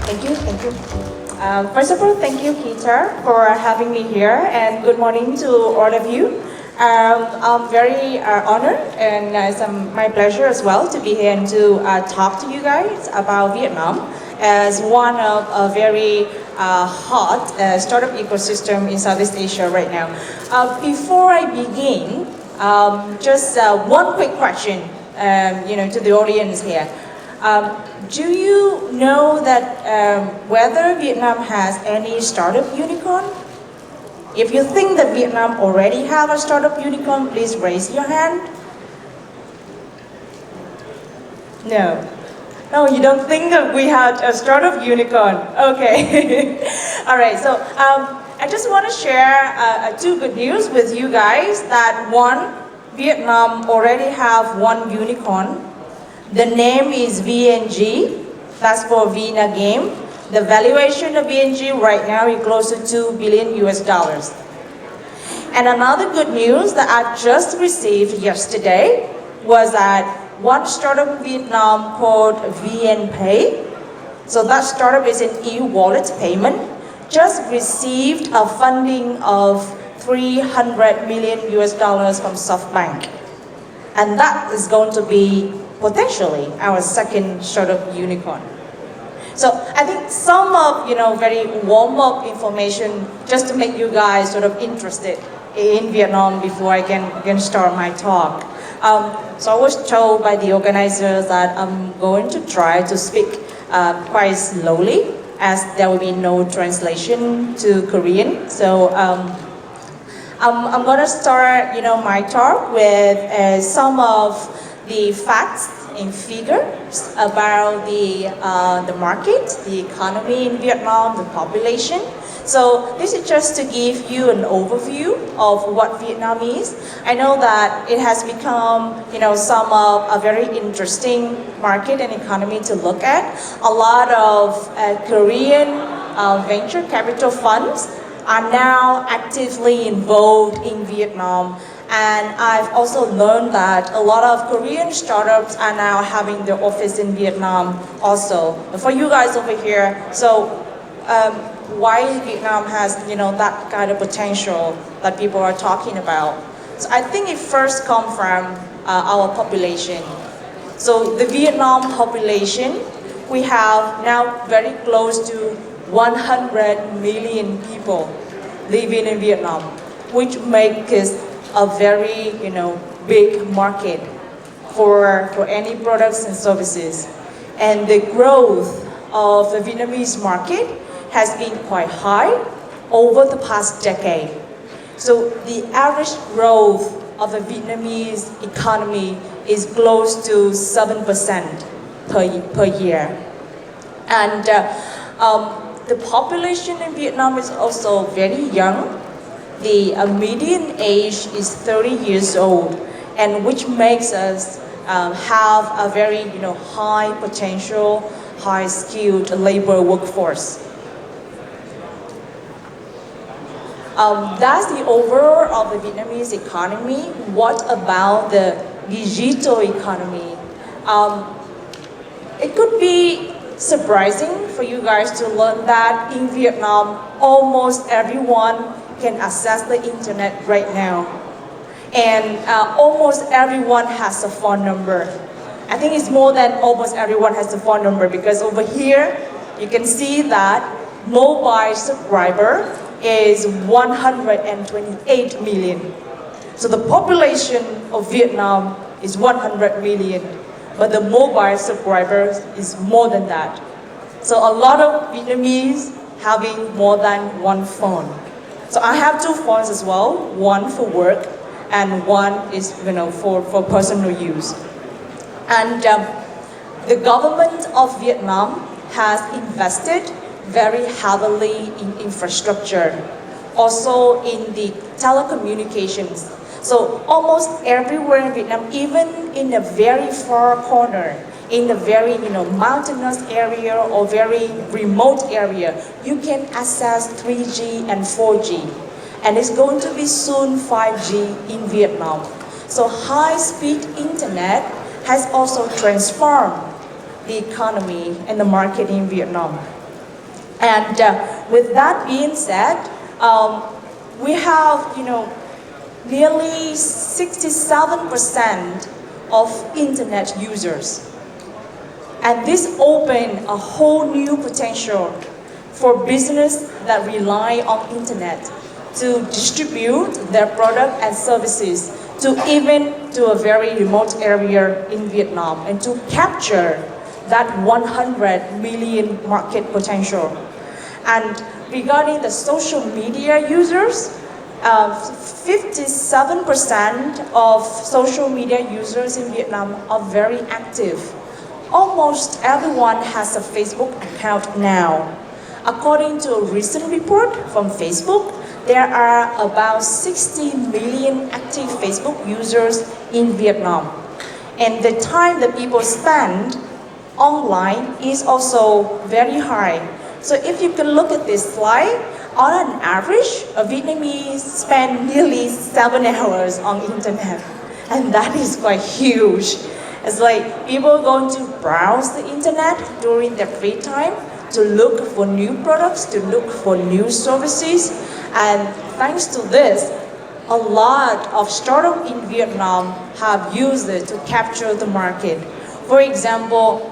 Thank you, thank you. First of all, thank you, Peter, for having me here, and good morning to all of you. I'm very honored, and it's my pleasure as well to be here and to talk to you guys about Vietnam as one of a very hot startup ecosystem in Southeast Asia right now. Before I begin, just one quick question, to the audience here. Do you know that whether Vietnam has any startup unicorn? If you think that Vietnam already have a startup unicorn, please raise your hand. No. No, you don't think that we had a startup unicorn. Okay. All right, so I just want to share two good news with you guys. That one, Vietnam already have one unicorn. The name is VNG, that's for Vina Game. The valuation of VNG right now is close to $2 billion US. And another good news that I just received yesterday was that one startup in Vietnam called VNPay. So that startup is an e-wallet payment, just received a funding of $300 million US from SoftBank. And that is going to be potentially our second startup unicorn. So I think some of, very warm-up information just to make you guys sort of interested in Vietnam before I can start my talk. So I was told by the organizers that I'm going to try to speak quite slowly as there will be no translation to Korean. So I'm going to start, my talk with some of the facts and figures about the market, the economy in Vietnam, the population. So this is just to give you an overview of what Vietnam is. I know that it has become, some of a very interesting market and economy to look at. A lot of Korean venture capital funds are now actively involved in Vietnam. And I've also learned that a lot of Korean startups are now having their office in Vietnam also. For you guys over here, so why Vietnam has, that kind of potential that people are talking about? So I think it first comes from our population. So the Vietnam population, we have now very close to 100 million people living in Vietnam, which makes it a very, big market for any products and services. And the growth of the Vietnamese market has been quite high over the past decade. So the average growth of the Vietnamese economy is close to 7% per year. And the population in Vietnam is also very young. The median age is 30 years old, and which makes us have a very high potential, high skilled labor workforce. That's the overall of the Vietnamese economy. What about the digital economy? It could be surprising for you guys to learn that in Vietnam, almost everyone can access the internet right now. And almost everyone has a phone number. I think it's more than almost everyone has a phone number, because over here, you can see that mobile subscriber is 128 million. So the population of Vietnam is 100 million, but the mobile subscribers is more than that. So a lot of Vietnamese having more than one phone. So I have two phones as well, one for work and one is for personal use. And the government of Vietnam has invested very heavily in infrastructure, also in the telecommunications. So almost everywhere in Vietnam, even in a very far corner, in a very mountainous area or very remote area, you can access 3G and 4G. And it's going to be soon 5G in Vietnam. So high-speed internet has also transformed the economy and the market in Vietnam. And with that being said, we have, nearly 67% of internet users. And this opens a whole new potential for business that rely on internet to distribute their product and services to a very remote area in Vietnam and to capture that 100 million market potential. And regarding the social media users, 57% of social media users in Vietnam are very active. Almost everyone has a Facebook account now. According to a recent report from Facebook, there are about 60 million active Facebook users in Vietnam. And the time that people spend online is also very high. So if you can look at this slide, on an average, a Vietnamese spend nearly 7 hours on internet. And that is quite huge. It's like people going to browse the internet during their free time to look for new products, to look for new services. And thanks to this, a lot of startups in Vietnam have used it to capture the market. For example,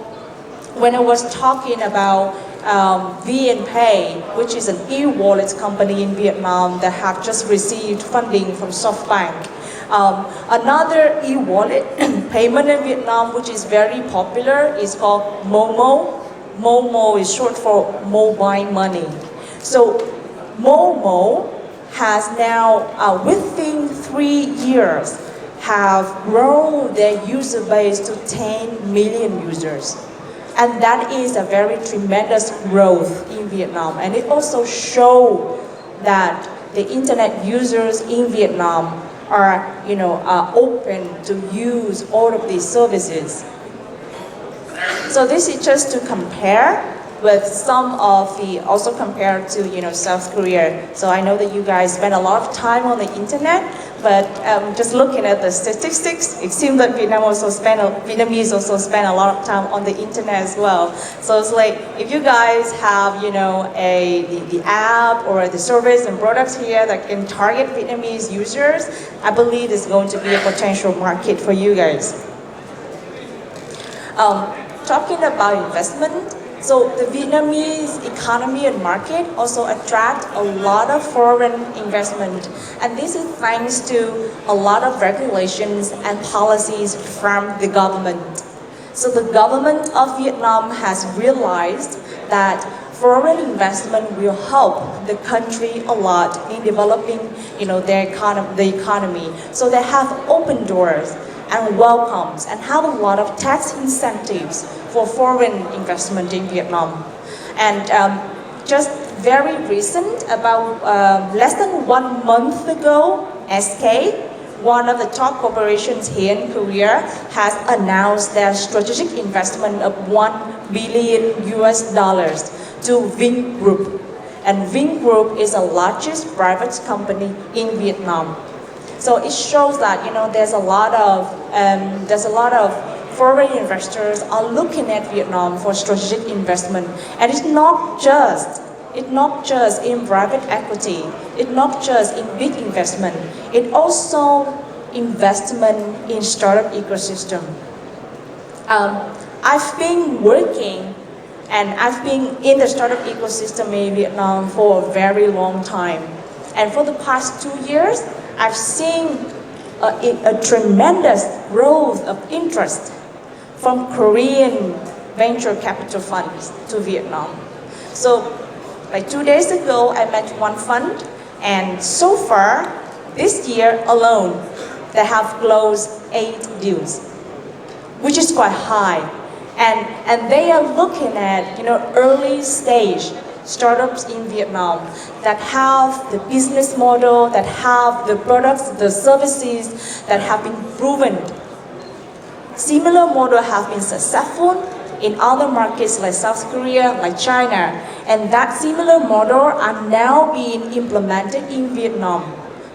when I was talking about VNPay, which is an e-wallet company in Vietnam that have just received funding from SoftBank. Another e-wallet payment in Vietnam, which is very popular, is called Momo. Momo is short for mobile money. So Momo has now, within 3 years, have grown their user base to 10 million users. And that is a very tremendous growth in Vietnam. And it also shows that the internet users in Vietnam are open to use all of these services. So this is just to compare with some of the, also compared to South Korea. So I know that you guys spend a lot of time on the internet, but just looking at the statistics, it seems that Vietnamese also spend a lot of time on the internet as well. So it's like if you guys have the app or the service and products here that can target Vietnamese users, I believe it's going to be a potential market for you guys. Talking about investment, so the Vietnamese economy and market also attract a lot of foreign investment. And this is thanks to a lot of regulations and policies from the government. So the government of Vietnam has realized that foreign investment will help the country a lot in developing the economy. So they have open doors and welcomes and have a lot of tax incentives for foreign investment in Vietnam. And just very recent, about less than 1 month ago, SK, one of the top corporations here in Korea, has announced their strategic investment of $1 billion to Vinh Group. And Vinh Group is the largest private company in Vietnam. So it shows that there's a lot of foreign investors are looking at Vietnam for strategic investment, and it's not just in private equity, it's not just in big investment, it also investment in startup ecosystem. I've been working and I've been in the startup ecosystem in Vietnam for a very long time, and for the past 2 years. I've seen a tremendous growth of interest from Korean venture capital funds to Vietnam. So like 2 days ago, I met one fund, and so far this year alone, they have closed 8 deals, which is quite high. And they are looking at early stage startups in Vietnam that have the business model, that have the products, the services that have been proven. Similar model have been successful in other markets like South Korea, like China, and that similar model are now being implemented in Vietnam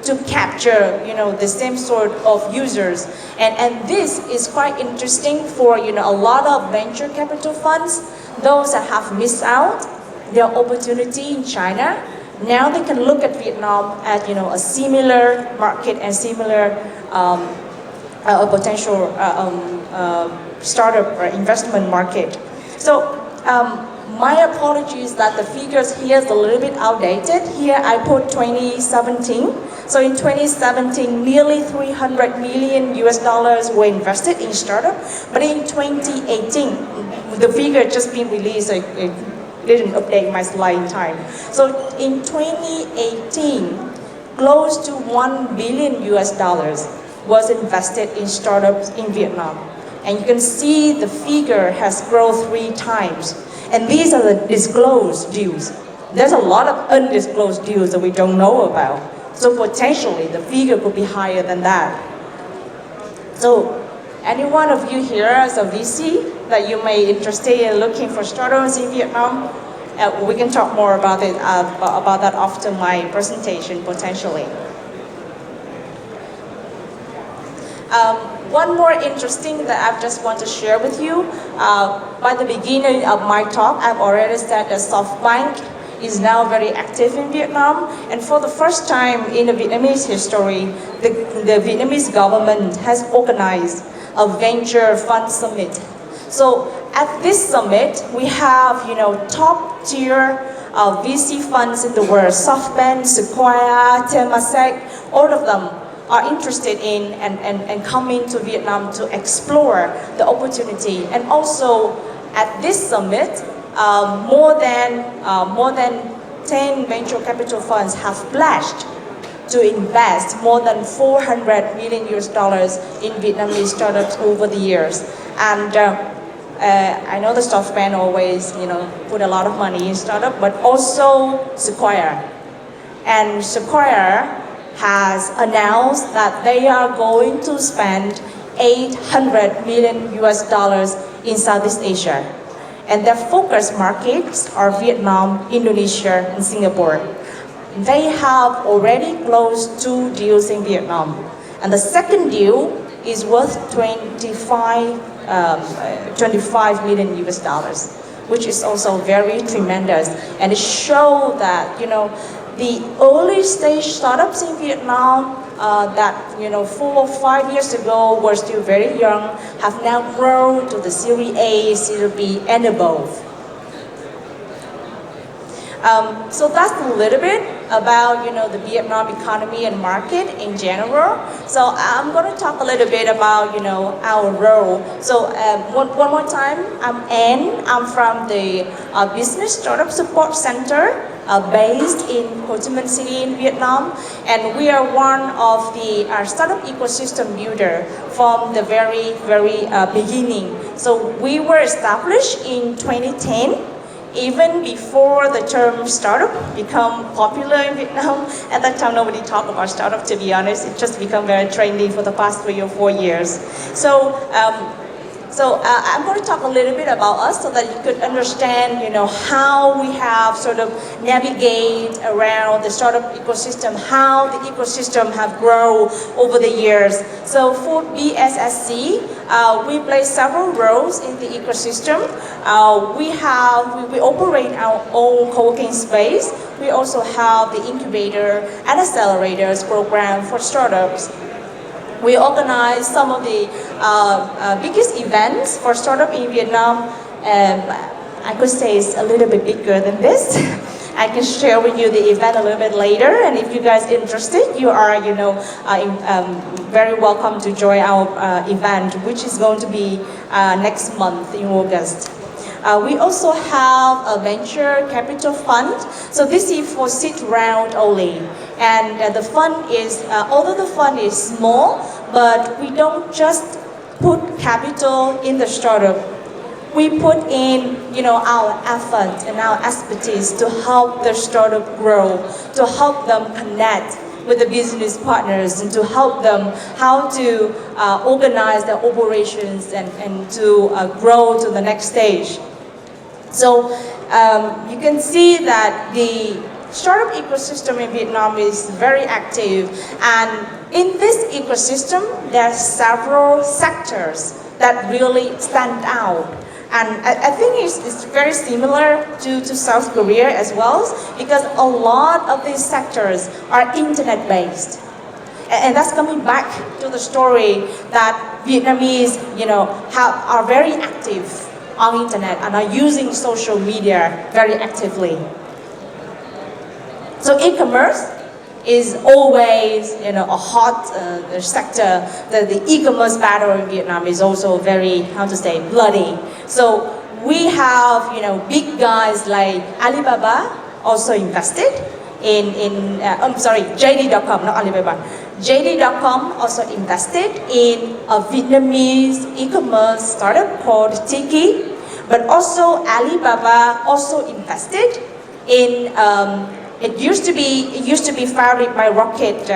to capture the same sort of users. And this is quite interesting for a lot of venture capital funds, those that have missed out their opportunity in China, now they can look at Vietnam at a similar market and similar potential startup or investment market. So my apologies that the figures here is a little bit outdated. Here I put 2017. So in 2017, nearly $300 million were invested in startup. But in 2018, the figure just been released. So it didn't update my slide in time. So in 2018, close to $1 billion was invested in startups in Vietnam. And you can see the figure has grown 3 times. And these are the disclosed deals. There's a lot of undisclosed deals that we don't know about. So potentially the figure could be higher than that. So any one of you here as a VC that you may be interested in looking for startups in Vietnam, we can talk more about it about that after my presentation potentially. One more interesting that I just want to share with you. By the beginning of my talk, I've already said that SoftBank is now very active in Vietnam. And for the first time in the Vietnamese history, the Vietnamese government has organized a venture fund summit. So at this summit, we have top tier VC funds in the world. SoftBank, Sequoia, Temasek, all of them are interested in and coming to Vietnam to explore the opportunity. And also at this summit, more than 10 venture capital funds have pledged to invest more than $400 million in Vietnamese startups over the years. And I know the SoftBank always put a lot of money in startup, but also Sequoia. And Sequoia has announced that they are going to spend $800 million in Southeast Asia. And their focus markets are Vietnam, Indonesia, and Singapore. They have already closed 2 deals in Vietnam. And the second deal is worth $25 million, which is also very tremendous. And it shows that, the early stage startups in Vietnam that 4 or 5 years ago were still very young have now grown to the Series A, Series B, and above. So that's a little bit about the Vietnam economy and market in general. So I'm going to talk a little bit about our role. So one more time, I'm Anne. I'm from the Business Startup Support Center based in Ho Chi Minh City in Vietnam, and we are one of the startup ecosystem builder from the very beginning. So we were established in 2010. Even before the term startup become popular in Vietnam. At that time, nobody talked about startup, to be honest. It just become very trendy for the past 3 or 4 years. So I'm going to talk a little bit about us so that you could understand, how we have sort of navigate around the startup ecosystem, how the ecosystem have grown over the years. So for BSSC, we play several roles in the ecosystem. We operate our own co-working space. We also have the incubator and accelerators program for startups. We organize some of the biggest events for startup in Vietnam. I could say it's a little bit bigger than this. I can share with you the event a little bit later, and if you guys are interested, you are, very welcome to join our event, which is going to be next month in August. We also have a venture capital fund. So this is for seed round only. And the fund is, although the fund is small, but we don't just put capital in the startup. We put in, our effort and our expertise to help the startup grow, to help them connect with the business partners, and to help them how to organize their operations and to grow to the next stage. So you can see that the startup ecosystem in Vietnam is very active, and in this ecosystem there are several sectors that really stand out. And I think it's very similar to South Korea as well, because a lot of these sectors are internet-based. And that's coming back to the story that Vietnamese, are very active on internet and are using social media very actively. So e-commerce is always, a hot sector. The e-commerce battle in Vietnam is also very, bloody. So we have, big guys like Alibaba also invested JD.com, not Alibaba. JD.com also invested in a Vietnamese e-commerce startup called Tiki, but also Alibaba also invested in. It used to be founded by Rocket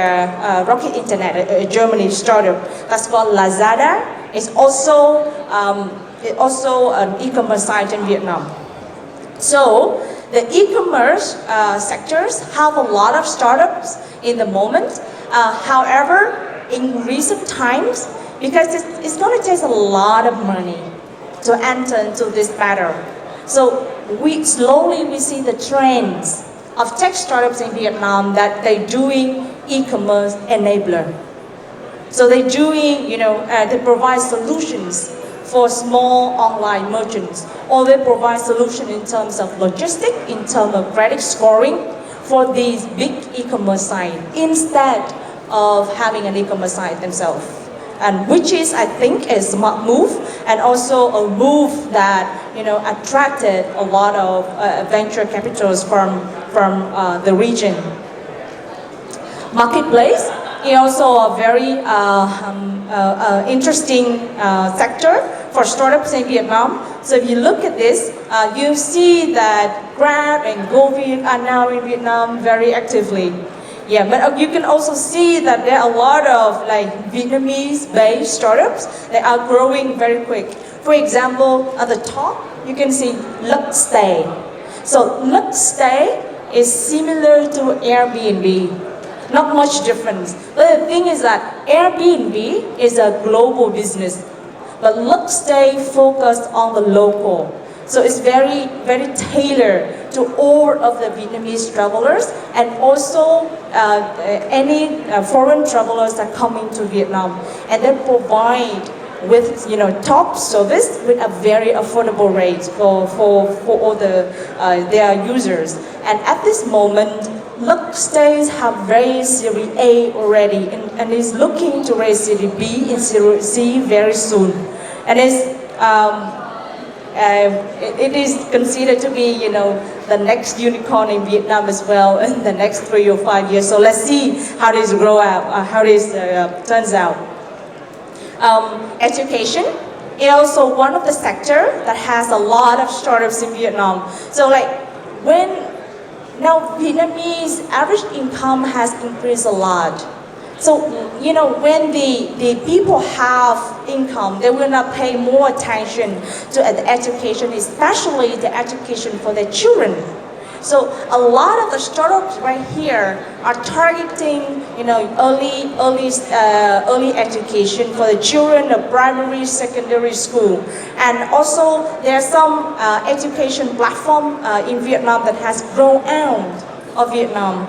Internet, a German startup that's called Lazada. It's also an e-commerce site in Vietnam. So the e-commerce sectors have a lot of startups in the moment. However, in recent times, because it's going to take a lot of money to enter into this battle, so we see the trends of tech startups in Vietnam that they're doing e-commerce enabler. So they're doing, they provide solutions for small online merchants, or they provide solutions in terms of logistics, in terms of credit scoring for these big e-commerce sites instead of having an e-commerce site themselves. And which is, I think, a smart move, and also a move that attracted a lot of venture capitals from the region. Marketplace is also a very interesting sector for startups in Vietnam. So if you look at this, you see that Grab and GoViet are now in Vietnam very actively. Yeah, but you can also see that there are a lot of Vietnamese-based startups that are growing very quick. For example, at the top, you can see Luxstay. So Luxstay is similar to Airbnb, not much difference. But the thing is that Airbnb is a global business, but Luxstay focused on the local. So it's very, very tailored to all of the Vietnamese travelers, and also any foreign travelers that come into Vietnam, and they provide with top service with a very affordable rate for all their users. And at this moment, Luxstays have raised Series A already, and is looking to raise Series B and Series C very soon. And it is considered to be, the next unicorn in Vietnam as well in the next 3 or 5 years. So let's see how this turns out. Education is also one of the sectors that has a lot of startups in Vietnam. So now Vietnamese average income has increased a lot. So, when the people have income, they will not pay more attention to the education, especially the education for their children. So a lot of the startups right here are targeting, early education for the children of primary, secondary school. And also there are some education platform in Vietnam that has grown out of Vietnam.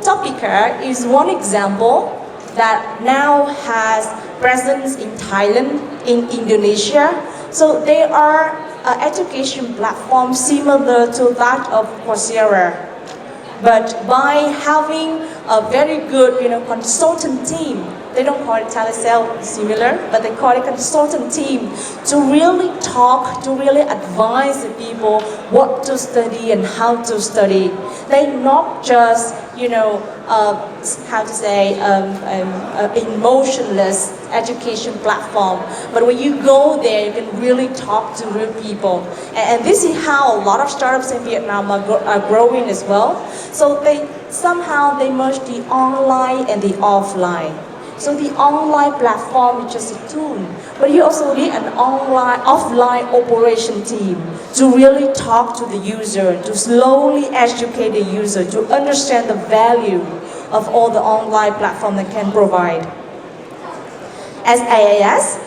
Topica is one example that now has presence in Thailand, in Indonesia. So they are an education platform similar to that of Coursera. But by having a very good consultant team, they don't call it telesale similar, but they call it consultant team, to really talk, to really advise the people what to study and how to study. They not just emotionless education platform, but when you go there, you can really talk to real people. And this is how a lot of startups in Vietnam are growing as well. So they merge the online and the offline. So the online platform is just a tool, but you also need an offline operation team to really talk to the user, to slowly educate the user, to understand the value of all the online platform that can provide. As IaaS,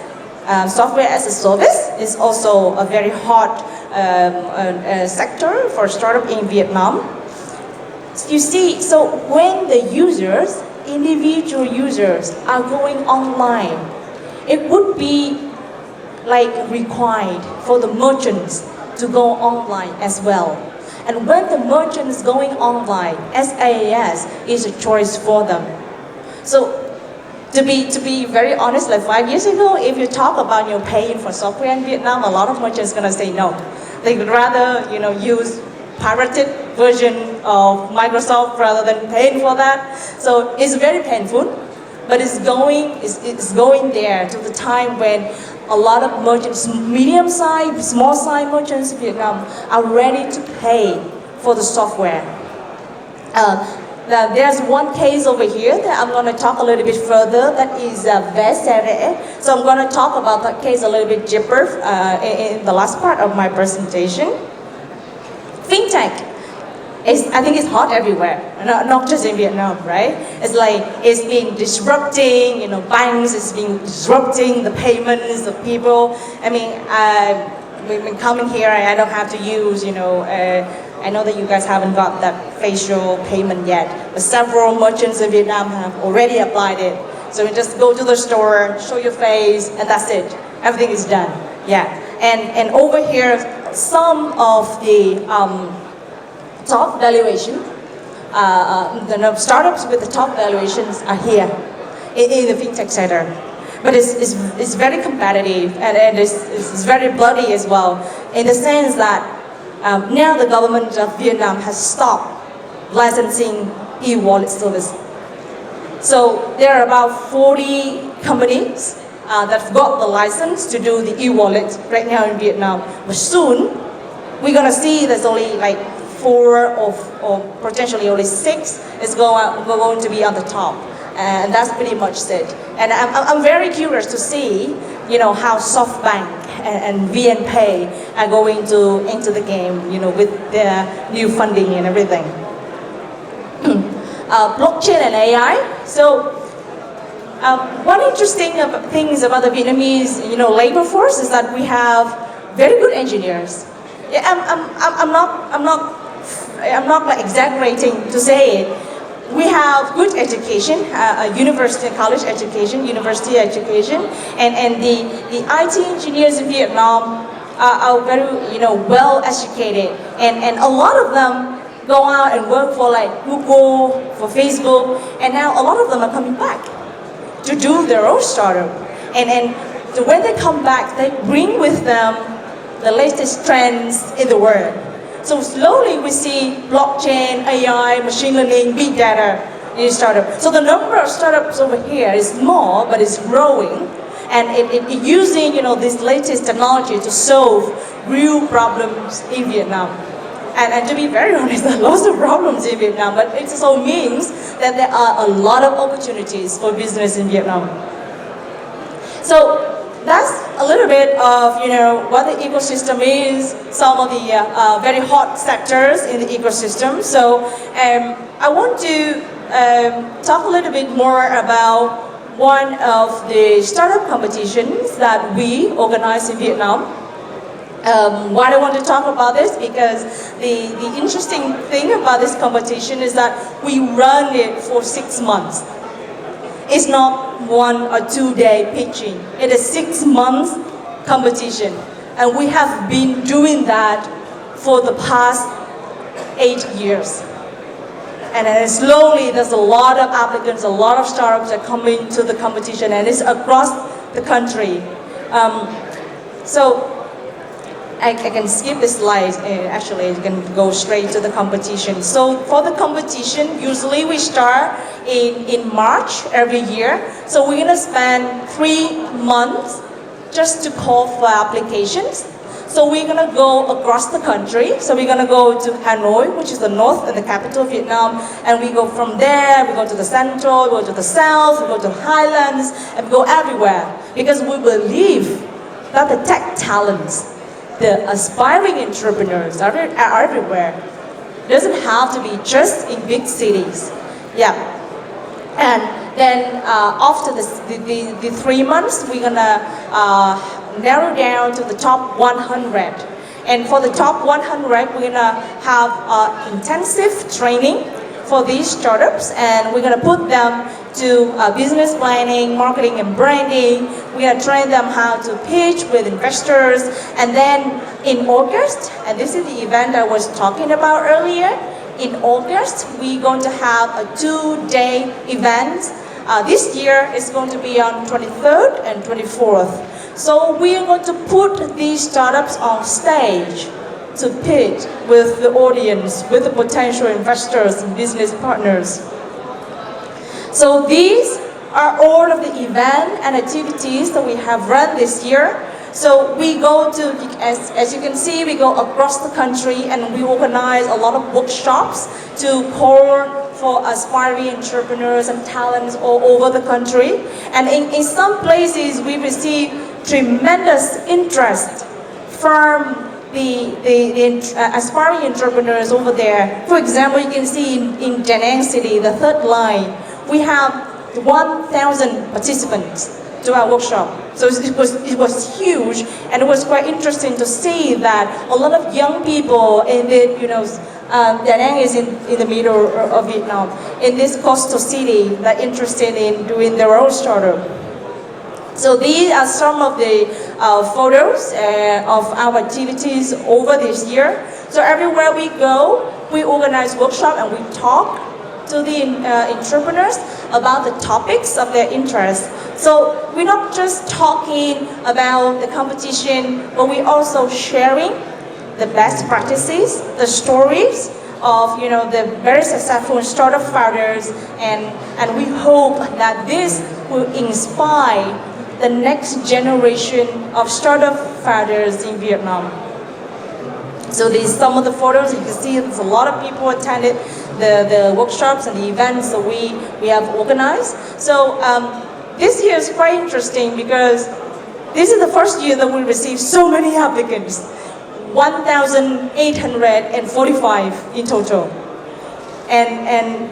software as a service, is also a very hot sector for startup in Vietnam. You see, so when the users, individual users, are going online, it would be like required for the merchants to go online as well. And when the merchant is going online, SaaS is a choice for them. So to be very honest, like 5 years ago, if you talk about paying for software in Vietnam, a lot of merchants gonna say no. They would rather use pirated version of Microsoft rather than paying for that. So it's very painful, but it's going there to the time when a lot of merchants, medium-sized, small-sized merchants in Vietnam are ready to pay for the software. Now there's one case over here that I'm going to talk a little bit further. That is Vesere. So I'm going to talk about that case a little bit deeper in the last part of my presentation. FinTech. I think it's hot everywhere, not just in Vietnam, right? It's been disrupting, banks, it's been disrupting the payments of people. I mean, we've been coming here, I don't have to use, I know that you guys haven't got that facial payment yet, but several merchants in Vietnam have already applied it. So you just go to the store, show your face, and that's it. Everything is done, yeah. And over here, some of the top valuation, the startups with the top valuations are here in the fintech sector. But it's very competitive and it's very bloody as well, in the sense that now the government of Vietnam has stopped licensing e-wallet service. So there are about 40 companies that got the license to do the e-wallet right now in Vietnam. But soon, we're gonna see there's only like 4 or potentially only 6 is going to be on the top, and that's pretty much it. And I'm very curious to see, how SoftBank and VNPay are going to enter the game, with their new funding and everything. Blockchain and AI. So one interesting things about the Vietnamese, labor force is that we have very good engineers. Yeah, I'm not like exaggerating to say it. We have good education, university, college education, university education, and the IT engineers in Vietnam are very well educated, and a lot of them go out and work for like Google, for Facebook, and now a lot of them are coming back to do their own startup, and so when they come back, they bring with them the latest trends in the world. So slowly we see blockchain, AI, machine learning, big data in startup. So the number of startups over here is small, but it's growing, and it using this latest technology to solve real problems in Vietnam. And to be very honest, there are lots of problems in Vietnam, but it also means that there are a lot of opportunities for business in Vietnam. So that's a little bit of what the ecosystem is, some of the very hot sectors in the ecosystem. So I want to talk a little bit more about one of the startup competitions that we organize in Vietnam. Why I want to talk about this, because the interesting thing about this competition is that we run it for 6 months. It's not 1 or 2 day pitching. It is 6 months competition. And we have been doing that for the past 8 years. And then slowly there's a lot of applicants, a lot of startups are coming to the competition, and it's across the country. So I can skip this slide, actually you can go straight to the competition. So for the competition, usually we start in March every year. So we're gonna spend 3 months just to call for applications. So we're gonna go across the country. So we're gonna go to Hanoi, which is the north and the capital of Vietnam, and we go from there, we go to the central, we go to the south, we go to the highlands, and we go everywhere. Because we believe that the tech talents, the aspiring entrepreneurs are everywhere. It doesn't have to be just in big cities. Yeah. And then after the 3 months, we're gonna narrow down to the top 100. And for the top 100, we're gonna have intensive training for these startups, and we're gonna put them to business planning, marketing and branding. We're gonna train them how to pitch with investors. And then in August, and this is the event I was talking about earlier, in August, we're going to have a 2-day event. This year is going to be on 23rd and 24th. So we are going to put these startups on stage to pitch with the audience, with the potential investors and business partners. So these are all of the event and activities that we have run this year. So we go to, as you can see, we go across the country and we organize a lot of workshops to core for aspiring entrepreneurs and talents all over the country. And in some places, we receive tremendous interest from the aspiring entrepreneurs over there. For example, you can see in Da Nang City, the third line, we have 1,000 participants to our workshop. So it was huge, and it was quite interesting to see that a lot of young people in the, Da Nang is in the middle of Vietnam, in this coastal city that interested in doing their own startup. So these are some of the photos of our activities over this year. So everywhere we go, we organize workshops and we talk to the entrepreneurs about the topics of their interest. So we're not just talking about the competition, but we're also sharing the best practices, the stories of the very successful startup founders, and we hope that this will inspire the next generation of startup founders in Vietnam. So these some of the photos. You can see there's a lot of people attended the workshops and the events that we have organized. So this year is quite interesting because this is the first year that we received so many applicants, 1,845 in total. And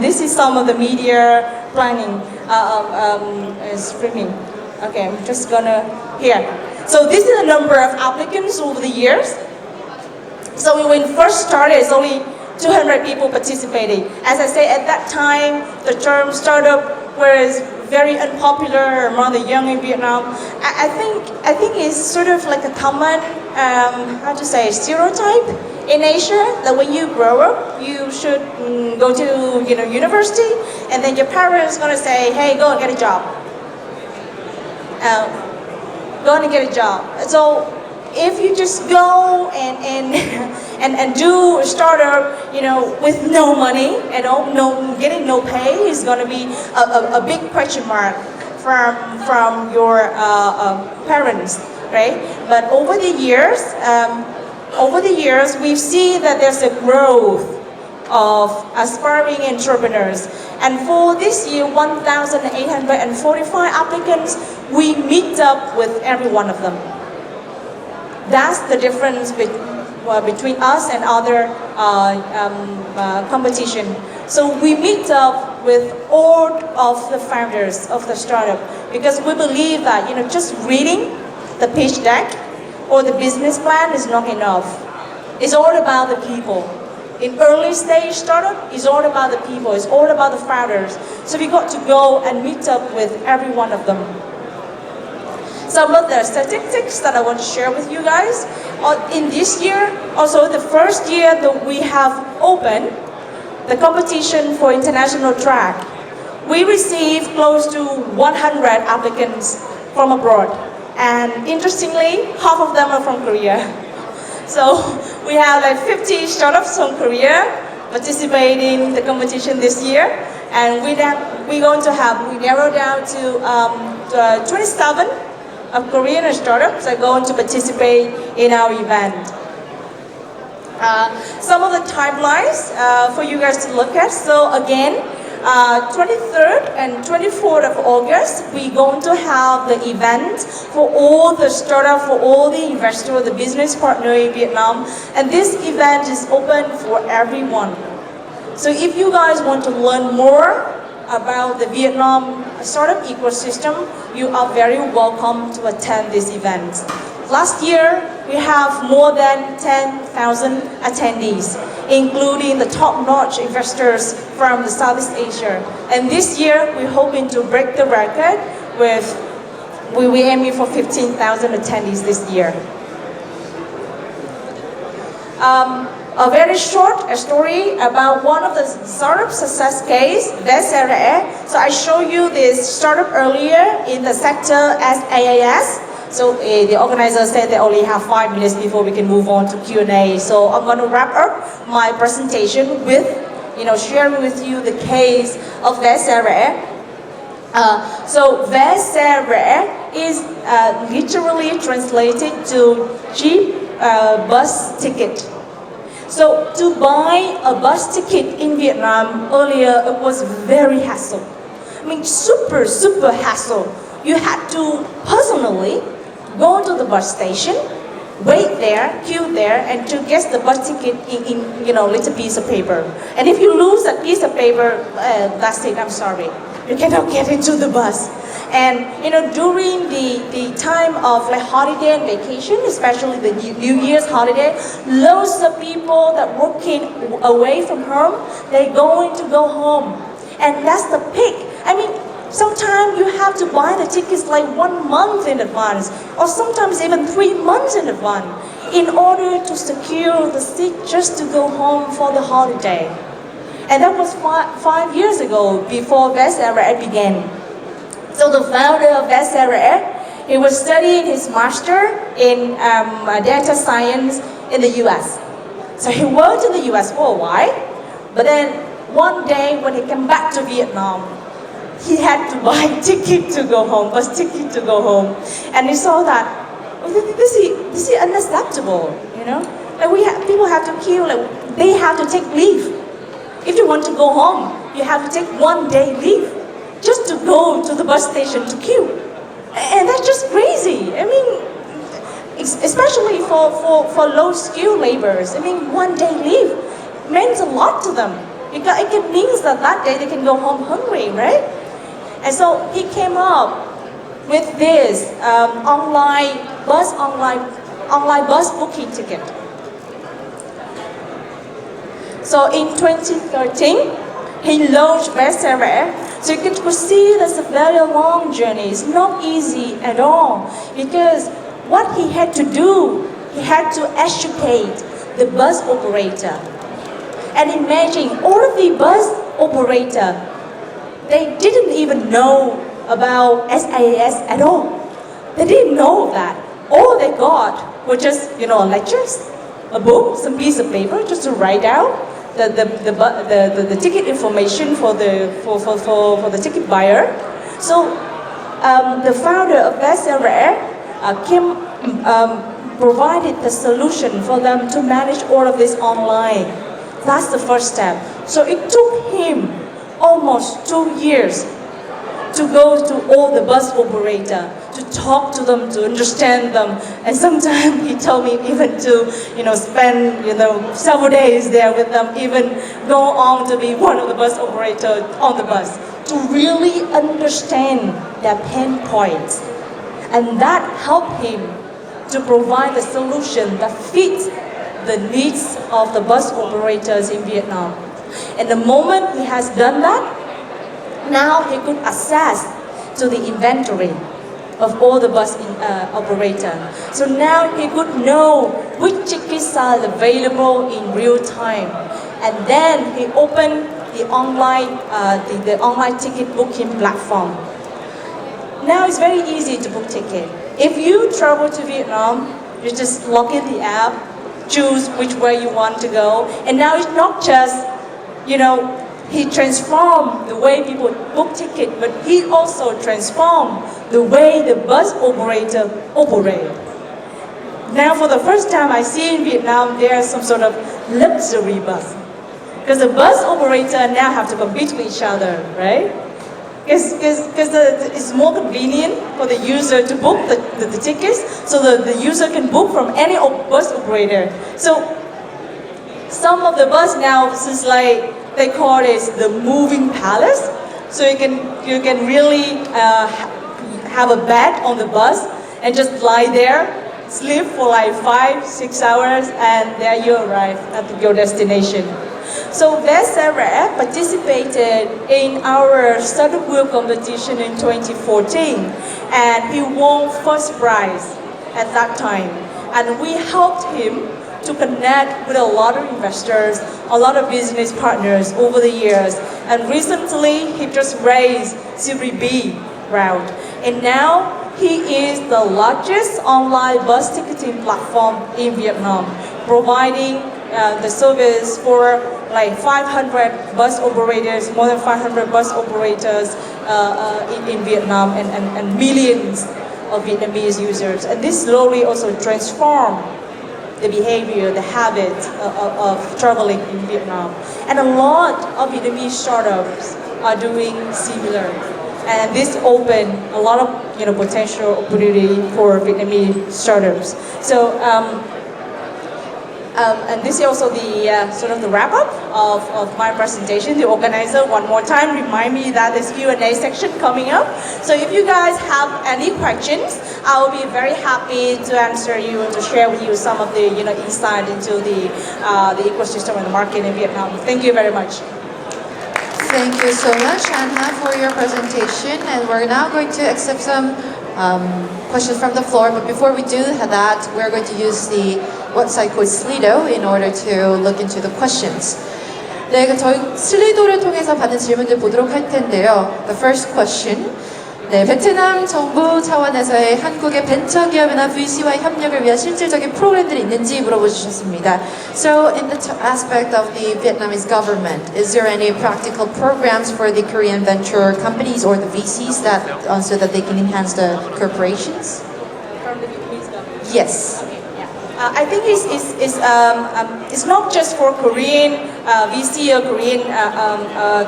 this is some of the media planning, streaming. Okay, I'm just gonna, here. So this is the number of applicants over the years. So when we first started, it's only 200 people participating. As I say, at that time, the term startup was very unpopular among the young in Vietnam. I think it's sort of like a common, stereotype in Asia, that when you grow up, you should go to university, and then your parents gonna say, hey, go and get a job. Go and get a job. So if you just go and do a startup, with no money and getting no pay, is going to be a big question mark from your parents, right? But over the years, we've seen that there's a growth of aspiring entrepreneurs. And for this year, 1,845 applicants, we meet up with every one of them. That's the difference between us and other competition. So we meet up with all of the founders of the startup, because we believe that just reading the pitch deck or the business plan is not enough. It's all about the people. In early stage startup, it's all about the people. It's all about the founders. So we got to go and meet up with every one of them. Some of the statistics that I want to share with you guys. In this year, also the first year that we have opened the competition for international track, we received close to 100 applicants from abroad. And interestingly, half of them are from Korea. So we have like 50 startups from Korea participating in the competition this year. And we narrowed down to 27 of Korean startups are going to participate in our event. Some of the timelines for you guys to look at. So again, 23rd and 24th of August, we're going to have the event for all the startup, for all the investors, the business partner in Vietnam. And this event is open for everyone. So if you guys want to learn more about the Vietnam startup ecosystem, you are very welcome to attend this event. Last year, we have more than 10,000 attendees, including the top-notch investors from the Southeast Asia. And this year, we're hoping to break the record with, we're aiming for 15,000 attendees this year. A very short story about one of the startup success case, 넥스트라이즈. So I showed you this startup earlier in the sector SaaS. So the organizer said they only have 5 minutes before we can move on to Q&A. So I'm going to wrap up my presentation with, sharing with you the case of 넥스트라이즈. So 넥스트라이즈 is literally translated to cheap bus ticket. So to buy a bus ticket in Vietnam earlier, it was very hassle. I mean, super hassle. You had to personally go to the bus station, wait there, queue there, and to get the bus ticket in little piece of paper. And if you lose that piece of paper, that's it, I'm sorry. You cannot get into the bus. And during the time of holiday and vacation, especially the New Year's holiday, lots of people that working away from home, they're going to go home. And that's the peak. I mean, sometimes you have to buy the tickets 1 month in advance, or sometimes even 3 months in advance, in order to secure the seat just to go home for the holiday. And that was 5 years ago, before 넥스트라이즈 began. So the founder of 넥스트라이즈, he was studying his master in data science in the US. So he worked in the US for a while, but then one day when he came back to Vietnam, he had to buy a ticket to go home, bus ticket to go home. And he saw that, this is unacceptable, people have to queue, they have to take leave. If you want to go home, you have to take 1 day leave just to go to the bus station to queue. And that's just crazy. I mean, especially for low-skilled laborers. I mean, 1 day leave means a lot to them. It means that day they can go home hungry, right? And so he came up with this online bus booking ticket. So in 2013, he launched 넥스트라이즈. So you could see that's a very long journey. It's not easy at all, because what he had to do, he had to educate the bus operator. And imagine all of the bus operator, they didn't even know about SaaS at all. They didn't know that. All they got were just, lectures, a book, some piece of paper just to write out the ticket information for the ticket buyer. So the founder of 넥스트라이즈 provided the solution for them to manage all of this online. That's the first step. So it took him almost 2 years to go to all the bus operator, to talk to them, to understand them. And sometimes he told me even to, spend, several days there with them, even go on to be one of the bus operators on the bus, to really understand their pain points. And that helped him to provide a solution that fits the needs of the bus operators in Vietnam. And the moment he has done that, now he could access to the inventory of all the bus operator. So now he could know which tickets are available in real time. And then he opened the online ticket booking platform. Now it's very easy to book ticket. If you travel to Vietnam, you just log in the app, choose which way you want to go. And now it's not just, he transformed the way people book tickets, but he also transformed the way the bus operator operate. Now for the first time I see in Vietnam, there's some sort of luxury bus. Because the bus operator now have to compete with each other, right? Because it's more convenient for the user to book the tickets, so the user can book from any bus operator. So some of the bus now, this is they call it the moving palace. so you can really have a bed on the bus and just lie there, sleep for like 5-6 hours, and there you arrive at your destination. So Vesera participated in our startup wheel competition in 2014, and he won first prize at that time. And we helped him to connect with a lot of investors, a lot of business partners over the years. And recently, he just raised Series B round. And now, he is the largest online bus ticketing platform in Vietnam, providing the service for like 500 bus operators, more than 500 bus operators in Vietnam, and millions of Vietnamese users. And this slowly also transformed the behavior, the habit of traveling in Vietnam. And a lot of Vietnamese startups are doing similar. And this opened a lot of potential opportunity for Vietnamese startups. So, and this is also the sort of the wrap up of my presentation. The organizer, one more time, remind me that there's Q&A section coming up. So if you guys have any questions, I will be very happy to answer you and to share with you some of the insight into the ecosystem and the market in Vietnam. Thank you very much. Thank you so much, Anna, for your presentation. And we're now going to accept some questions from the floor. But before we do that, we're going to use the website called Slido in order to look into the questions. 네, 저희 슬리도를 통해서 받은 질문들 보도록 할 텐데요. The first question. 네, 베트남 정부 차원에서의 한국의 벤처기업이나 VC와의 협력을 위한 실질적인 프로그램들이 있는지 물어보셨습니다. So, in the aspect of the Vietnamese government, is there any practical programs for the Korean venture companies or the VCs that so that they can enhance the corporations? From the Vietnamese government? Yes. I think it's not just for Korean VC or Korean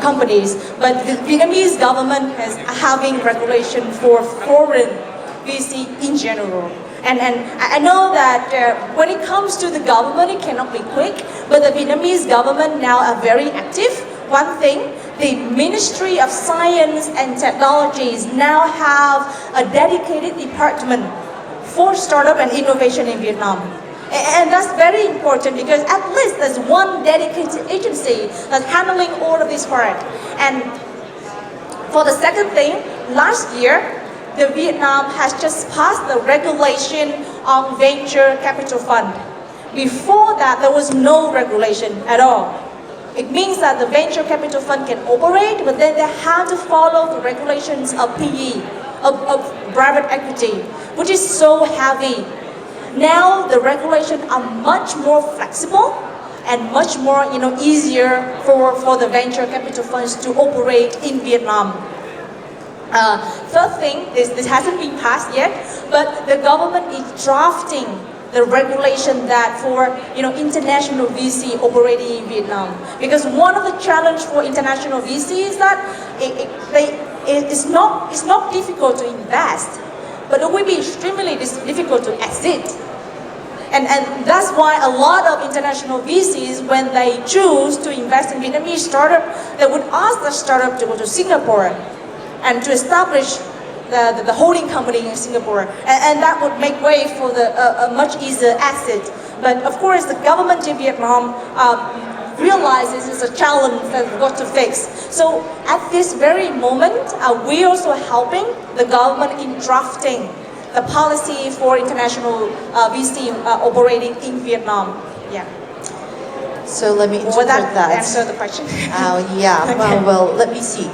companies, but the Vietnamese government is having regulation for foreign VC in general. And I know that when it comes to the government, it cannot be quick, but the Vietnamese government now are very active. One thing, the Ministry of Science and Technologies now have a dedicated department for startup and innovation in Vietnam. And that's very important because at least there's one dedicated agency that's handling all of this work. And for the second thing, last year, the Vietnam has just passed the regulation on venture capital fund. Before that, there was no regulation at all. It means that the venture capital fund can operate, but then they have to follow the regulations of PE, of private equity, which is so heavy. Now the regulations are much more flexible and much more easier for the venture capital funds to operate in Vietnam. Third thing is this hasn't been passed yet, but the government is drafting the regulation that for international VC operating in Vietnam. Because one of the challenge for international VC is that it's not difficult to invest, but it will be extremely difficult to exit. And that's why a lot of international VCs, when they choose to invest in Vietnamese startup, they would ask the startup to go to Singapore and to establish the holding company in Singapore. And that would make way for a much easier exit. But of course, the government in Vietnam realizes it's a challenge that we've got to fix. So at this very moment, we're also helping the government in drafting the policy for international VC operating in Vietnam. Yeah. So let me interpret Would that that. answer the question? Yeah. Okay. Well, let me see.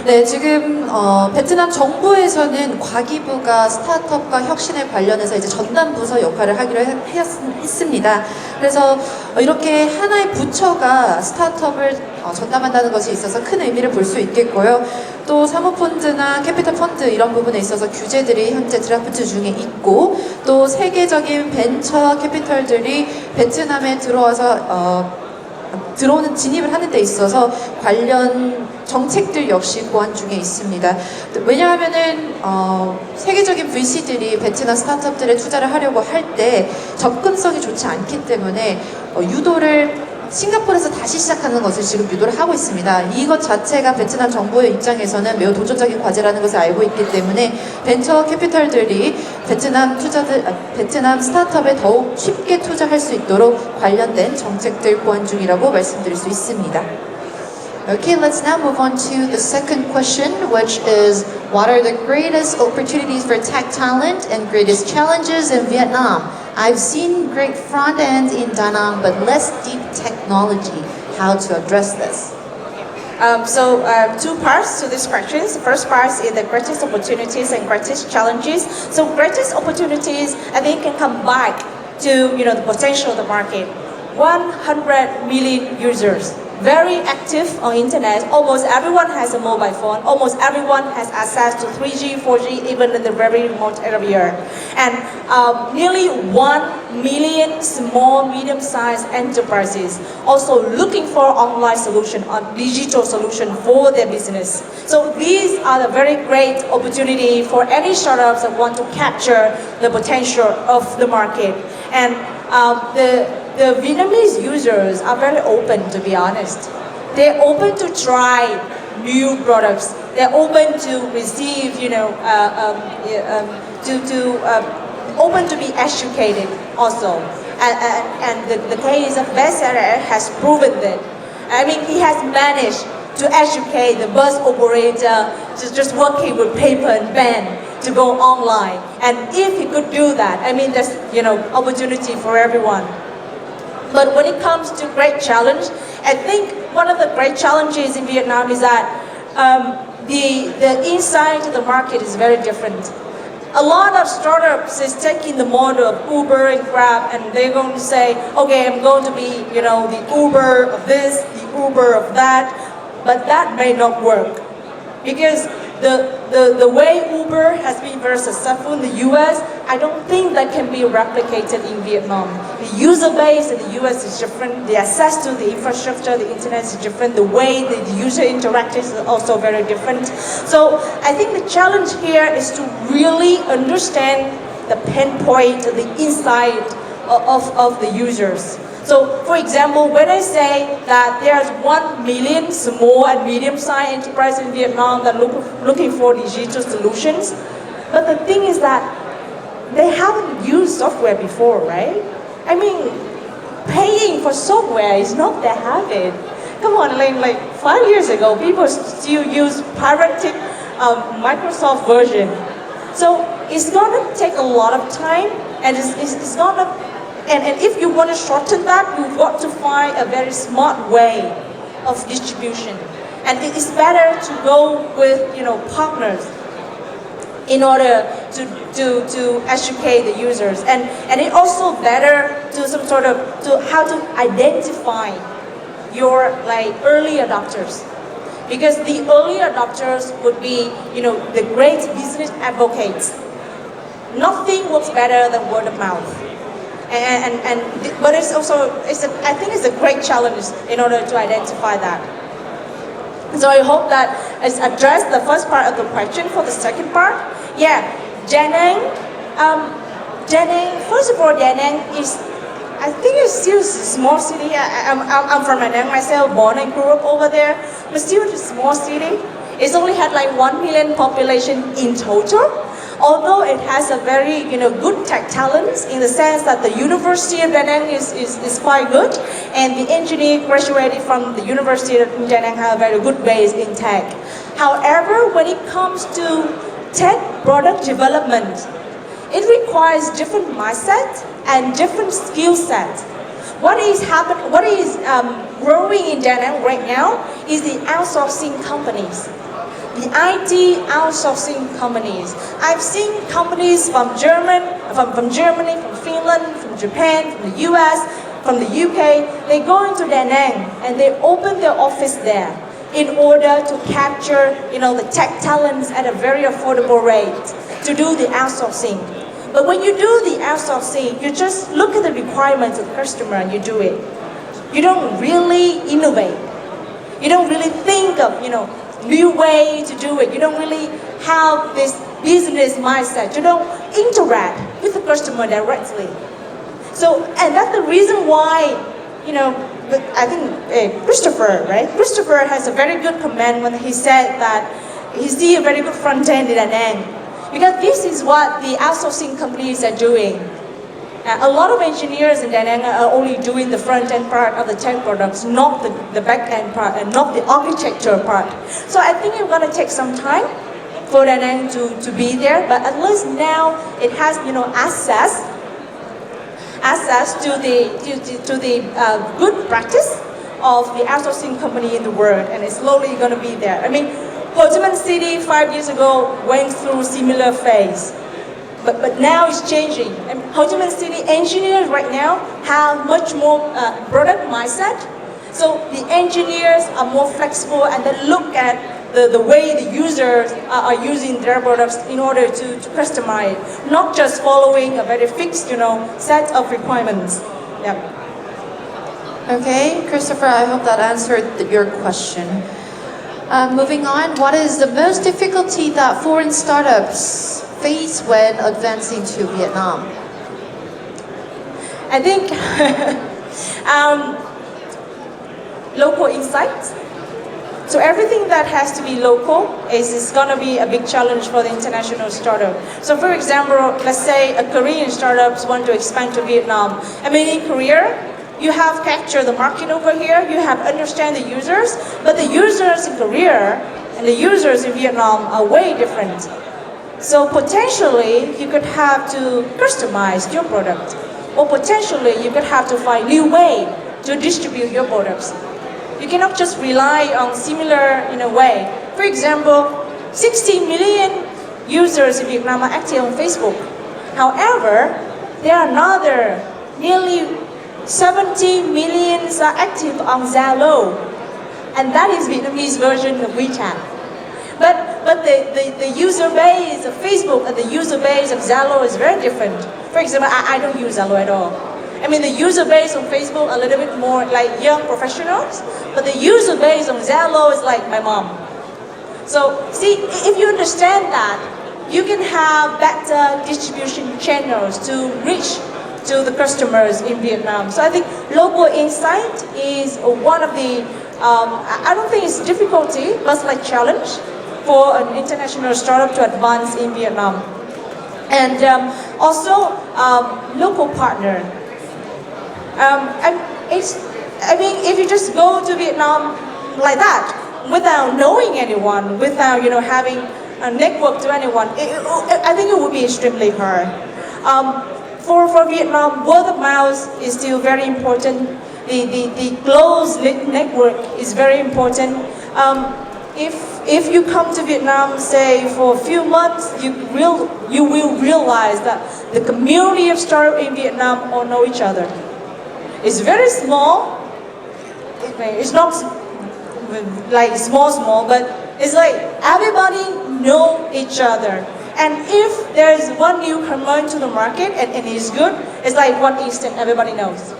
네, 지금 베트남 정부에서는 과기부가 스타트업과 혁신에 관련해서 이제 전담 부서 역할을 하기로 했습니다. 그래서 이렇게 하나의 부처가 스타트업을 전담한다는 것에 있어서 큰 의미를 볼 수 있겠고요. 또 사모펀드나 캐피털 펀드 이런 부분에 있어서 규제들이 현재 드래프트 중에 있고, 또 세계적인 벤처 캐피털들이 베트남에 들어오는 진입을 하는 데 있어서 관련 정책들 역시 고안 중에 있습니다. 왜냐하면은 세계적인 VC들이 베트남 스타트업들에 투자를 하려고 할 때 접근성이 좋지 않기 때문에 유도를 싱가포르에서 다시 시작하는 것을 지금 유도를 하고 있습니다. 이것 자체가 베트남 정부의 입장에서는 매우 도전적인 과제라는 것을 알고 있기 때문에 벤처 캐피털들이 베트남 스타트업에 더욱 쉽게 투자할 수 있도록 관련된 정책들 보완 중이라고 말씀드릴 수 있습니다. Okay, let's now move on to the second question, which is, what are the greatest opportunities for tech talent and greatest challenges in Vietnam? I've seen great front end in Da Nang, but less deep technology. How to address this? Two parts to this question. The first part is the greatest opportunities and greatest challenges. So greatest opportunities, I think, can come back to the potential of the market. 100 million users. Very active on internet. Almost everyone has a mobile phone. Almost everyone has access to 3G, 4G, even in the very remote area. And nearly 1 million small, medium-sized enterprises also looking for online solution, or digital solution for their business. So these are the very great opportunity for any startups that want to capture the potential of the market. And the Vietnamese users are very open, to be honest. They're open to try new products. They're open to receive, open to be educated also. And the case of Besserer has proven that. I mean, he has managed to educate the bus operator to just working with paper and pen to go online. And if he could do that, I mean, there's opportunity for everyone. But when it comes to great challenge, I think one of the great challenges in Vietnam is that the inside to the market is very different. A lot of startups is taking the model of Uber and Grab, and they're going to say, okay, I'm going to be, the Uber of this, the Uber of that, but that may not work. Because the way Uber has been very successful in the US, I don't think that can be replicated in Vietnam. The user base in the US is different, the access to the infrastructure, the internet is different, the way the user interacts is also very different. So I think the challenge here is to really understand the pain point, the insight of the users. So, for example, when I say that there's 1 million small and medium-sized enterprises in Vietnam that looking for digital solutions, but the thing is that they haven't used software before, right? I mean, paying for software is not their habit. Come on, like 5 years ago, people still use pirated Microsoft version. So it's gonna take a lot of time, and it's gonna. And if you want to shorten that, you've got to find a very smart way of distribution. And it is better to go with partners in order to educate the users. And it also better to how to identify your early adopters. Because the early adopters would be the great business advocates. Nothing works better than word of mouth. But it's also I think it's a great challenge in order to identify that. So I hope that it's addressed the first part of the question. For the second part, yeah, Da Nang. First of all, Da Nang is, I think it's still a small city. I'm from Da Nang myself, born and grew up over there, but still a small city. It's only had 1 million population in total. Although it has a very good tech talents in the sense that the University of Da Nang is quite good, and the engineer graduated from the University of Da Nang have a very good base in tech. However, when it comes to tech product development, it requires different mindset and different skill set. What is growing in Da Nang right now is the outsourcing companies. The IT outsourcing companies. I've seen companies from Germany, from Finland, from Japan, from the US, from the UK. They go into Da Nang and they open their office there in order to capture, the tech talents at a very affordable rate to do the outsourcing. But when you do the outsourcing, you just look at the requirements of the customer and you do it. You don't really innovate. You don't really think of, new way to do it. You don't really have this business mindset. You don't interact with the customer directly. So, and that's the reason why, but I think Christopher, right? Christopher has a very good comment when he said that he sees a very good front end and an end. Because this is what the outsourcing companies are doing. A lot of engineers in Da Nang are only doing the front end part of the tech products, not the back end part and not the architecture part. So I think it's going to take some time for Da Nang to be there, but at least now it has access to the good practice of the outsourcing company in the world, and it's slowly going to be there. I mean, Ho Chi Minh City 5 years ago went through similar phase. But now it's changing. And Ho Chi Minh City engineers right now have much more product mindset. So the engineers are more flexible and they look at the way the users are using their products in order to customize, not just following a very fixed, set of requirements. Yeah. Okay, Christopher, I hope that answered your question. Moving on, what is the most difficulty that foreign startups face when advancing to Vietnam? I think local insights. So everything that has to be local is going to be a big challenge for the international startup. So for example, let's say a Korean startups want to expand to Vietnam. I mean, in Korea, you have captured the market over here, you have understand the users, but the users in Korea and the users in Vietnam are way different. So potentially, you could have to customize your product, or potentially you could have to find new way to distribute your products. You cannot just rely on similar way. For example, 60 million users in Vietnam are active on Facebook. However, there are another nearly 70 million are active on Zalo, and that is Vietnamese version of WeChat. But the user base of Facebook and the user base of Zalo is very different. For example, I don't use Zalo at all. I mean, the user base on Facebook a little bit more like young professionals, but the user base on Zalo is like my mom. So see, if you understand that, you can have better distribution channels to reach to the customers in Vietnam. So I think local insight is one of the, I don't think it's difficulty, but like challenge for an international startup to advance in Vietnam. And also local partner. I mean, if you just go to Vietnam like that, without knowing anyone, without having a network to anyone, I think it would be extremely hard. For Vietnam, word of mouth is still very important. The close network is very important. If you come to Vietnam, say for a few months, you will realize that the community of startups in Vietnam all know each other. It's very small. It's not like small, but it's like everybody know each other. And if there is one newcomer into the market and it's good, it's like one instant everybody knows.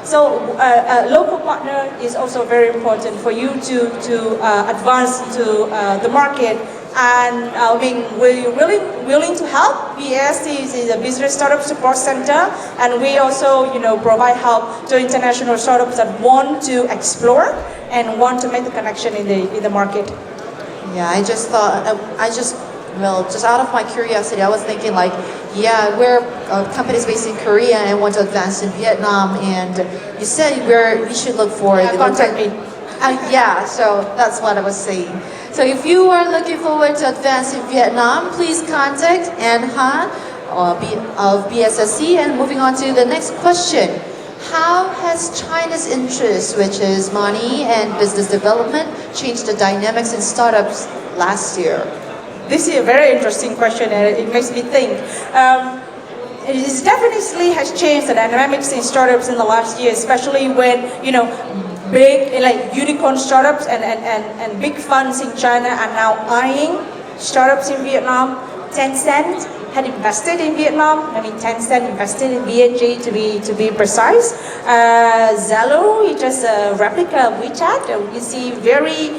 So a local partner is also very important for you to advance to the market. And I mean, we're really willing to help. BSC is a business startup support center, and we also provide help to international startups that want to explore and want to make the connection in the market. Yeah, I just thought, well, just out of my curiosity, I was thinking like, yeah, we're companies based in Korea and want to advance in Vietnam, and you said we should look for the contact me. Yeah, so that's what I was saying. So if you are looking forward to advance in Vietnam, please contact Anh Han of BSSC. And moving on to the next question. How has China's interest, which is money and business development, changed the dynamics in startups last year? This is a very interesting question, and it makes me think. It definitely has changed the dynamics in startups in the last year, especially when big like unicorn startups and big funds in China are now eyeing startups in Vietnam. Tencent had invested in Vietnam. I mean, Tencent invested in VNG to be precise. Zalo is just a replica of WeChat. You see very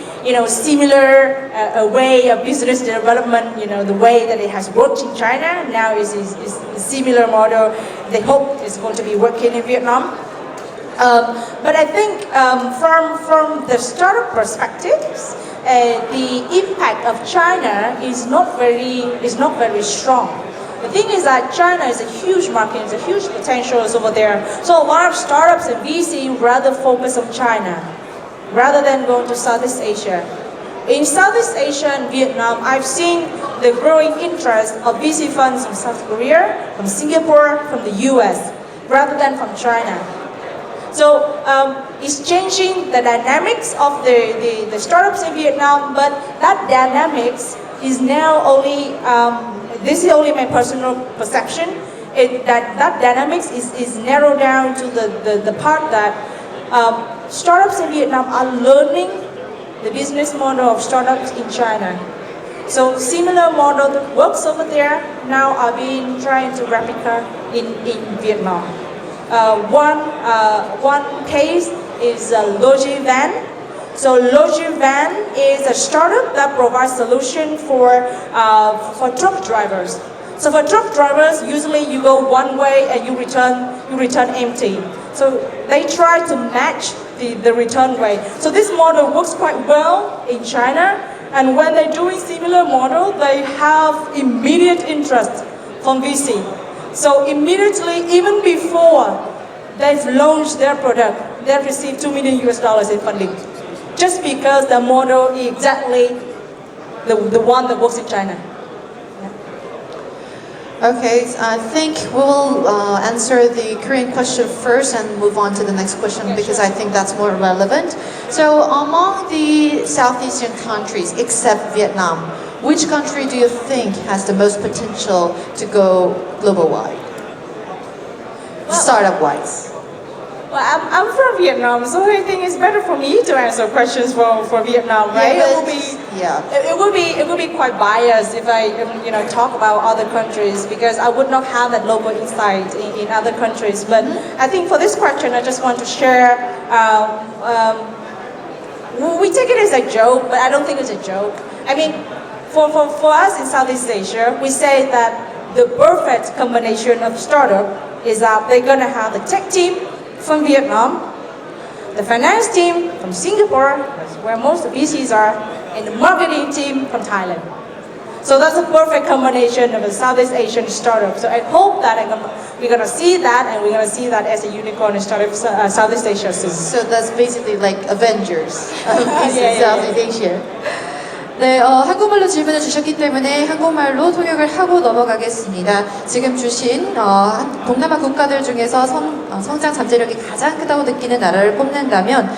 similar way of business development. The way that it has worked in China now is a similar model. They hope it's going to be working in Vietnam. But I think from the startup perspectives, the impact of China is not very strong. The thing is that China is a huge market, it's a huge potential over there. So a lot of startups and VC rather focus on China rather than going to Southeast Asia. In Southeast Asia and Vietnam, I've seen the growing interest of VC funds from South Korea, from Singapore, from the US, rather than from China. So it's changing the dynamics of the startups in Vietnam, but that dynamics is now only, this is only my personal perception, that dynamics is narrowed down to the part that startups in Vietnam are learning the business model of startups in China. So similar model that works over there now are being trying to replicate in Vietnam. One case is Logivan. So Logivan is a startup that provides solution for truck drivers. So for truck drivers, usually you go one way and you return empty. So they try to match the return way. So this model works quite well in China, and when they're doing similar model, they have immediate interest from VC. So immediately, even before they've launched their product, they've received $2 million in funding, just because the model is exactly the one that works in China. Okay, I think we'll answer the Korean question first and move on to the next question because I think that's more relevant. So among the Southeast Asian countries, except Vietnam, which country do you think has the most potential to go global-wide? Startup-wise. Well, I'm from Vietnam, so I think it's better for me to answer questions for Vietnam, right? Yeah, It would be quite biased if I talk about other countries because I would not have that local insight in other countries. But I think for this question, I just want to share. We take it as a joke, but I don't think it's a joke. I mean, for us in Southeast Asia, we say that the perfect combination of startup is that they're gonna have the tech team from Vietnam, the finance team from Singapore, that's where most of the VCs are, and the marketing team from Thailand. So that's a perfect combination of a Southeast Asian startup. So I hope that we're going to see that, and we're going to see that as a unicorn startup Southeast Asia soon. So that's basically like Avengers of yeah. Southeast Asia. 네, 한국말로 질문을 주셨기 때문에 한국말로 통역을 하고 넘어가겠습니다. 지금 주신 동남아 국가들 중에서 성장 잠재력이 가장 크다고 느끼는 나라를 뽑는다면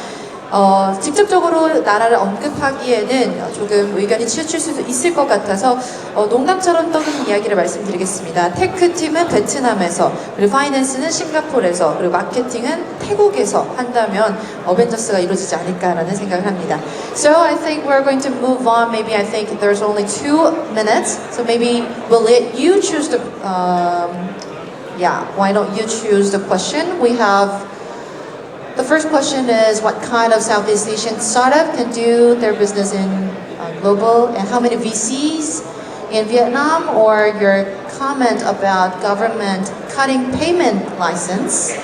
직접적으로 나라를 언급하기에는 조금 의견이 치우칠 수도 있을 것 같아서 농담처럼 떠드는 이야기를 말씀드리겠습니다. 테크팀은 베트남에서, 그리고 파이낸스는 싱가포르에서, 그리고 마케팅은 태국에서 한다면 어벤져스가 이루어지지 않을까라는 생각을 합니다. So I think we're going to move on. Maybe I think there's only 2 minutes. So maybe we'll let you choose the why don't you choose the question? We have the first question is what kind of Southeast Asian startup can do their business in global, and how many VCs in Vietnam, or your comment about government cutting payment license?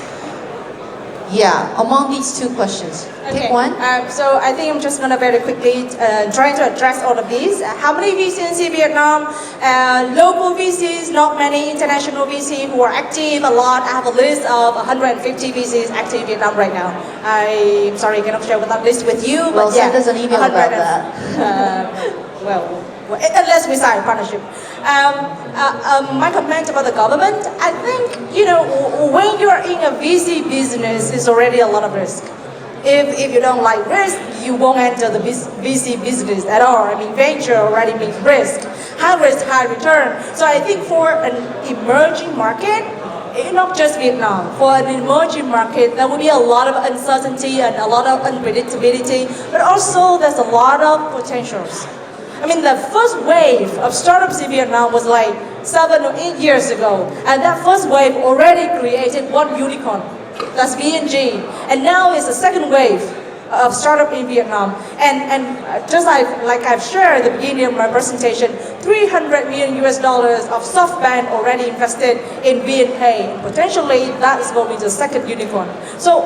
Yeah, among these 2 questions. Okay. Pick one. So I think I'm just going to very quickly try to address all of these. How many VCs in Vietnam? Local VCs, not many. International VCs who are active, a lot. I have a list of 150 VCs active in Vietnam right now. I'm sorry, I cannot share that list with you. But Well, send us an email about that. Unless we sign a partnership. My comment about the government, I think, when you're in a VC business, it's already a lot of risk. If you don't like risk, you won't enter the VC business at all. I mean, venture already means risk. High risk, high return. So I think for an emerging market, not just Vietnam, for an emerging market, there will be a lot of uncertainty and a lot of unpredictability, but also there's a lot of potentials. I mean, the first wave of startups in Vietnam was like 7 or 8 years ago, and that first wave already created one unicorn. That's VNG, and now it's the second wave of startup in Vietnam. And just like I've shared at the beginning of my presentation, $300 million of SoftBank already invested in VNK. Potentially, that is going to be the second unicorn. So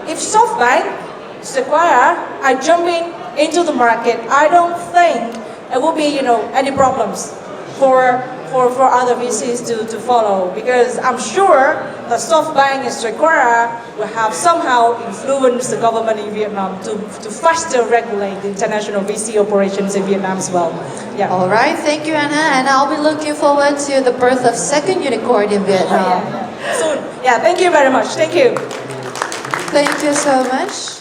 if SoftBank Sequoia are jumping into the market, I don't think it will be, any problems for other VCs to follow, because I'm sure that SoftBank and Sequoia will have somehow influenced the government in Vietnam to faster regulate the international VC operations in Vietnam as well. Yeah. All right, thank you, Anna, and I'll be looking forward to the birth of second unicorn in Vietnam. Soon. Yeah, thank you very much. Thank you. Thank you so much.